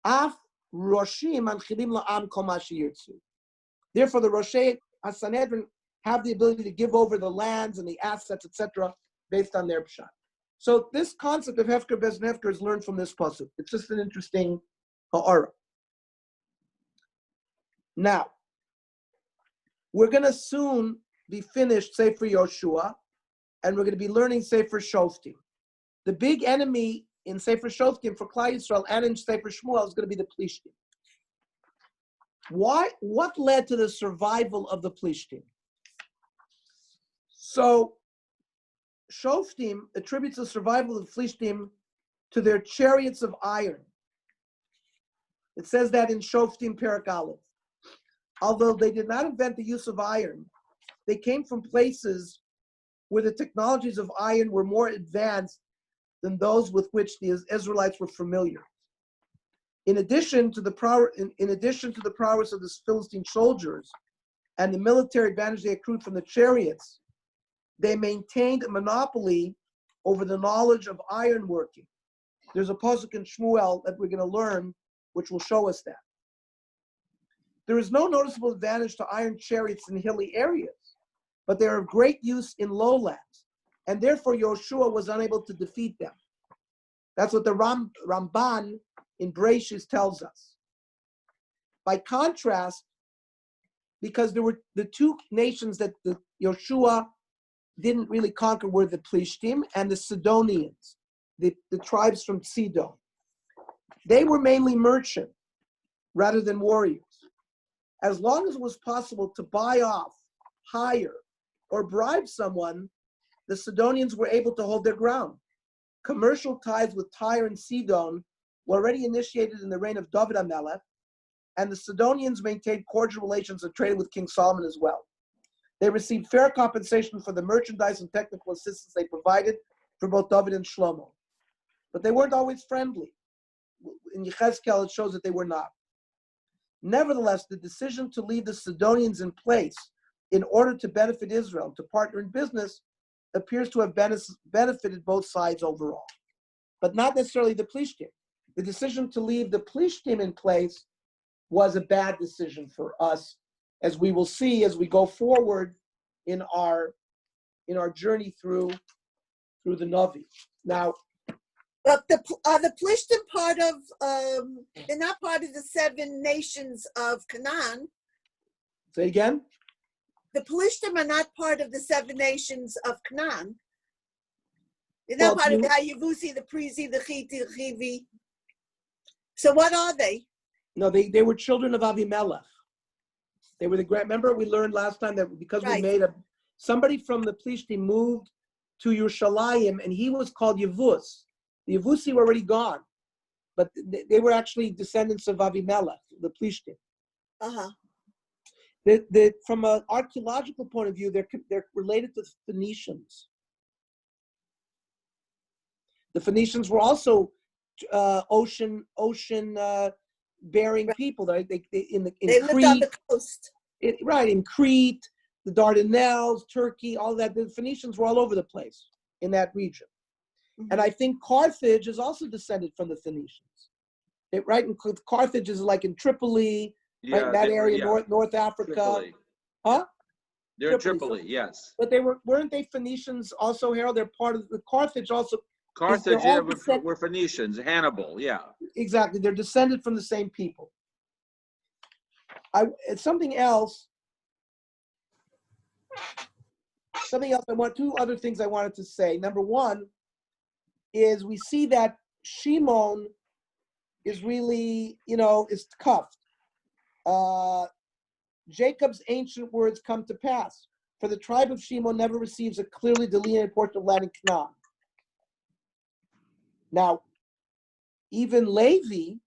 Af roshim anchilim la'am kol ma sheyirtzu. Therefore, the Roshei HaSanhedrin have the ability to give over the lands and the assets, etc., based on their pshat. So this concept of hefker bezdin hefker is learned from this pasuk. It's just an interesting ha'ara. Now, we're going to soon be finished Sefer Yoshua, and we're going to be learning Sefer Shoftim. The big enemy in Sefer Shoftim for Klal Yisrael and in Sefer Shmuel is going to be the Plishtim. What led to the survival of the Plishtim? So, Shoftim attributes the survival of the Plishtim to their chariots of iron. It says that in Shoftim Perek Aleph. Although they did not invent the use of iron, they came from places where the technologies of iron were more advanced than those with which the Israelites were familiar. In addition to the prowess of the Philistine soldiers and the military advantage they accrued from the chariots, they maintained a monopoly over the knowledge of ironworking. There's a pasuk in Shmuel that we're going to learn, which will show us that. There is no noticeable advantage to iron chariots in hilly areas, but they are of great use in lowlands, and therefore Yoshua was unable to defeat them. That's what the Ramban in Bereishis tells us. By contrast, because there were the two nations that Yoshua didn't really conquer were the Plishtim and the Sidonians. the tribes from Sidon. They were mainly merchant rather than warriors. As long as it was possible to buy off, hire, or bribe someone, the Sidonians were able to hold their ground. Commercial ties with Tyre and Sidon were already initiated in the reign of David HaMelech, and the Sidonians maintained cordial relations and traded with King Solomon as well. They received fair compensation for the merchandise and technical assistance they provided for both David and Shlomo. But they weren't always friendly. In Yechezkel, it shows that they were not. Nevertheless, the decision to leave the Sidonians in place in order to benefit Israel, to partner in business, appears to have benefited both sides overall, but not necessarily the Plishtim. The decision to leave the Plishtim in place was a bad decision for us, as we will see as we go forward in our journey through the Navi. Now, But the Plishtim part of, they're not part of the 7 nations of Canaan. say again? The Plishtim are not part of the 7 nations of Canaan. They're not part of the Hayavusi, the Prizi, the Chiti, the Chivi. So what are they? No, they were children of Avimelech. They were the remember we learned last time that because we Right. made somebody from the Plishtim moved to Yerushalayim and he was called Yevus. The Yevusi were already gone, but they were actually descendants of Avimelech, the Plishtim. Uh-huh. From an archaeological point of view, they're related to the Phoenicians. The Phoenicians were also ocean bearing people. They They lived Crete, on the coast. in Crete, the Dardanelles, Turkey, all that. The Phoenicians were all over the place in that region. Mhm. And I think Carthage is also descended from the Phoenicians. And Carthage is like in Tripoli, right, in that they were- area, yeah, North Africa. Tripoli. Huh? They're in Tripoli. Tripoli, yes. But weren't they Phoenicians also, Harold? They're part of the Carthage also. Carthage, they're yeah, all we're Phoenicians. Hannibal, yeah. Exactly. They're descended from the same people. Something else. Two other things I wanted to say. Number one is we see that Shimon is really, is cuffed. Jacob's ancient words come to pass. For the tribe of Shimon never receives a clearly delineated portion of land in Canaan. Now, even Levi,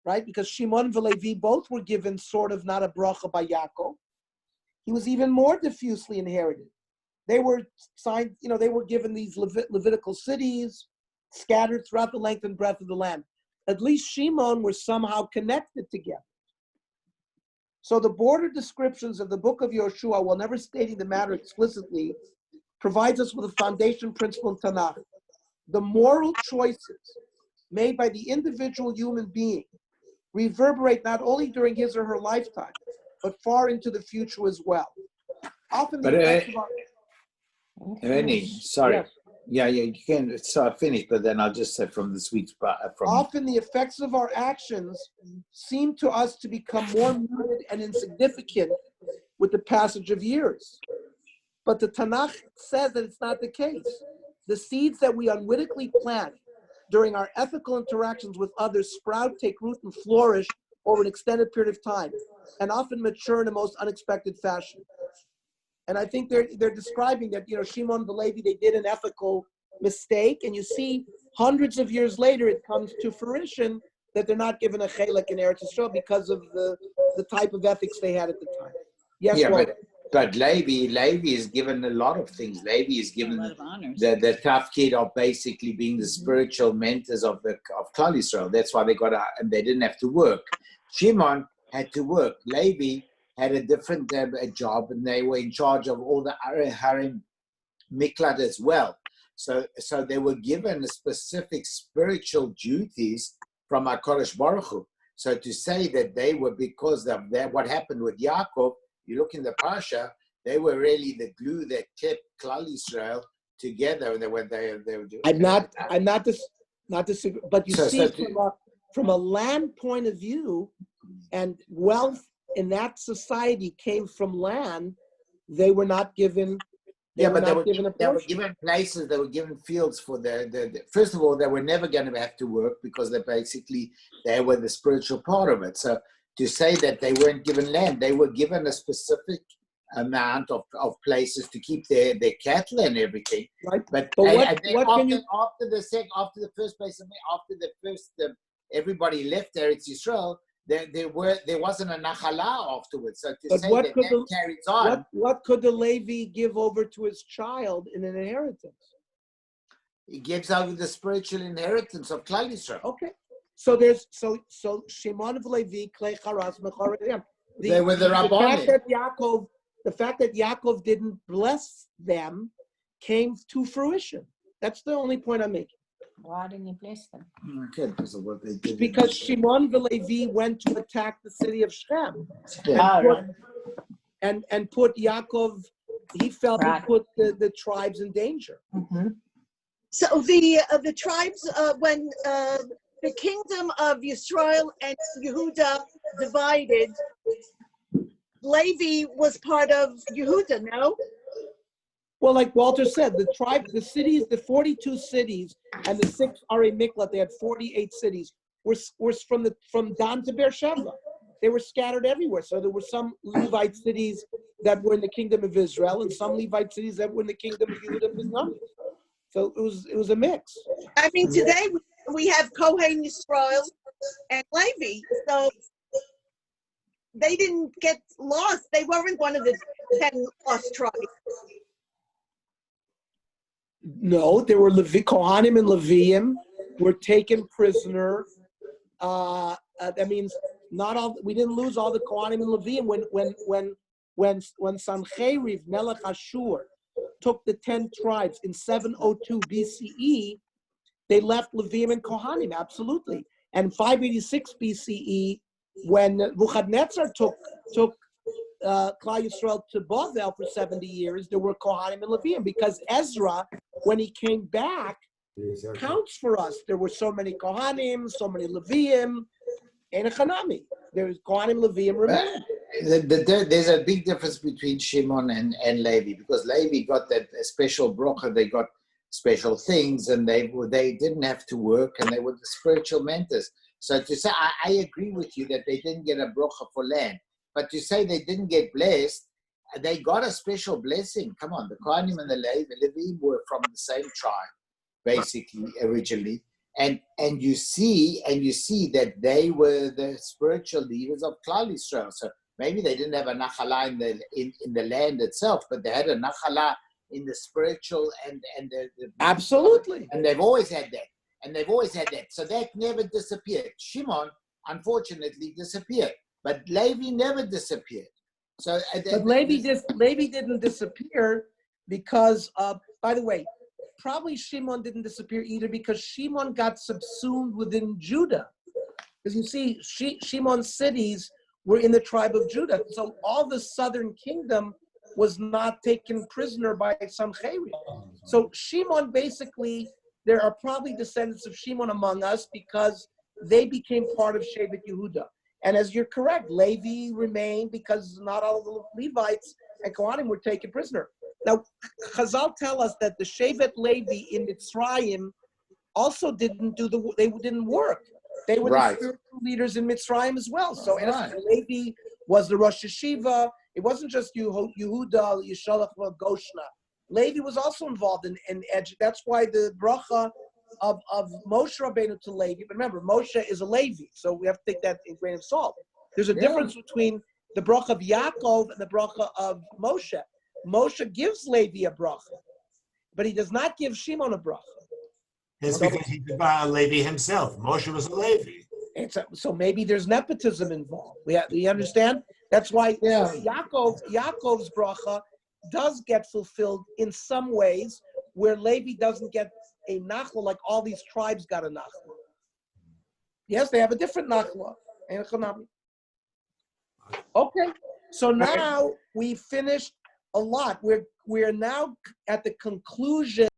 right, because Shimon and Levi both were given sort of not a bracha by Yaakov, he was even more diffusely inherited. They were signed, they were given these Levitical cities scattered throughout the length and breadth of the land. At least Shimon were somehow connected together. So the border descriptions of the book of Yoshua, while never stating the matter explicitly, provides us with a foundation principle in Tanakh. The moral choices made by the individual human being reverberate not only during his or her lifetime, but far into the future as well. Often the effects of our... Ernie, sorry. Yes. Yeah, you can finish, but then I'll just say from this week's from Often the effects of our actions seem to us to become more muted and insignificant with the passage of years. But the Tanakh says that it's not the case. The seeds that we unwittingly plant during our ethical interactions with others sprout, take root, and flourish over an extended period of time, and often mature in the most unexpected fashion. And I think they're describing that, Shimon and Levi, they did an ethical mistake, and you see hundreds of years later it comes to fruition that they're not given a chelek in Eretz Yisrael because of the type of ethics they had at the time. Yes, yeah, Walter. but Levi is given a lot of things. Levi is A given lot of honors. the tough kid of basically being the spiritual mentors of Klal Yisrael. That's why and they didn't have to work. Shimon had to work. Levi had a different a job, and they were in charge of all the Harim Miklat as well. So they were given a specific spiritual duties from HaKadosh Baruch Hu. So to say that they were, because of that, what happened with Yaakov, you look in the Pasha, they were really the glue that kept Klal Yisrael together. And they were I'm not disagree, but you see from a land point of view, and wealth in that society came from land, they were not given Yeah, were but not given a they were portion. given places, they were given fields for first of all, they were never going to have to work because they were the spiritual part of it. So to say that they weren't given land, they were given a specific amount of places to keep their cattle and everything. Right. But But and then what can you? after the first place, after the first everybody left Eretz Yisrael, there wasn't a nachala afterwards. So to But say what that could carries on. what could the Levi give over to his child in an inheritance? He gives out the spiritual inheritance of Klal Yisrael. Okay. So there's so Shimon of Levi, Klei Charas, Mechorim. They were the Rabbanim. The fact that Yaakov didn't bless them came to fruition. That's the only point I'm making. Why didn't you bless them? Okay, because of what they did. Because Shimon the Levi went to attack the city of Shem Ah, right. and put Yaakov. He felt Right. he put the tribes in danger. Mm-hmm. So the tribes, when the kingdom of Yisrael and Yehuda divided, Levi was part of Yehuda, no? Well, like Walter said, the cities, the 42 cities, and the 6 Arei Miklat, they had 48 cities, were from Dan to Beersheba. They were scattered everywhere. So there were some Levite cities that were in the kingdom of Israel, and some Levite cities that were in the kingdom of Yehuda and Benjamin. So it was a mix. I mean, today we have Kohen Yisrael and Levi, so they didn't get lost. They weren't one of the 10 lost tribes. No, there were Kohanim and Leviim were taken prisoner. That means not all. We didn't lose all the Kohanim and Leviim when Sancheriv Melech Ashur took the 10 tribes in 702 BCE. They left Leviim and Kohanim, absolutely. And 586 BCE, when Nebuchadnezzar took Klal Yisrael to Bavel for 70 years, there were Kohanim and Leviim, because Ezra, when he came back, counts for us. There were so many Kohanim, so many Leviim, and a Chanami. There's Kohanim, Leviim remain. There's a big difference between Shimon and Levi, because Levi got that special brocha, they got special things, and they didn't have to work, and they were the spiritual mentors. So to say, I agree with you that they didn't get a brocha for land, but to say they didn't get blessed, they got a special blessing. Come on, the Kohanim and the Levi were from the same tribe, basically, originally. And you see that they were the spiritual leaders of Klal Yisrael. So maybe they didn't have a nachala in the land itself, but they had a nachala in the spiritual and the Absolutely. And they've always had that. So that never disappeared. Shimon, unfortunately, disappeared, but Levi never disappeared. So, but Levi didn't disappear because, by the way, probably Shimon didn't disappear either because Shimon got subsumed within Judah. Because you see, Shimon's cities were in the tribe of Judah. So all the southern kingdom was not taken prisoner by Sancheriv. So Shimon basically, there are probably descendants of Shimon among us because they became part of Shevet Yehuda. And as you're correct, Levi remained because not all the Levites and Kohanim were taken prisoner. Now, Chazal tell us that the Shevet Levi in Mitzrayim also didn't they didn't work. They were the spiritual leaders in Mitzrayim as well. So Levi was the Rosh Yeshiva. It wasn't just Yehuda, Yishalach, Goshna. Levi was also involved in that's why the bracha of Moshe Rabbeinu to Levi. But remember, Moshe is a Levi, so we have to take that in a grain of salt. There's a difference between the bracha of Yaakov and the bracha of Moshe. Moshe gives Levi a bracha, but he does not give Shimon a bracha. It's because he's a Levi himself. Moshe was a Levi. So maybe there's nepotism involved. We understand? That's why Yaakov's bracha does get fulfilled in some ways where Levi doesn't get a nachla like all these tribes got a nachla. Yes, they have a different nachla. Okay, so now we finished a lot. We're now at the conclusion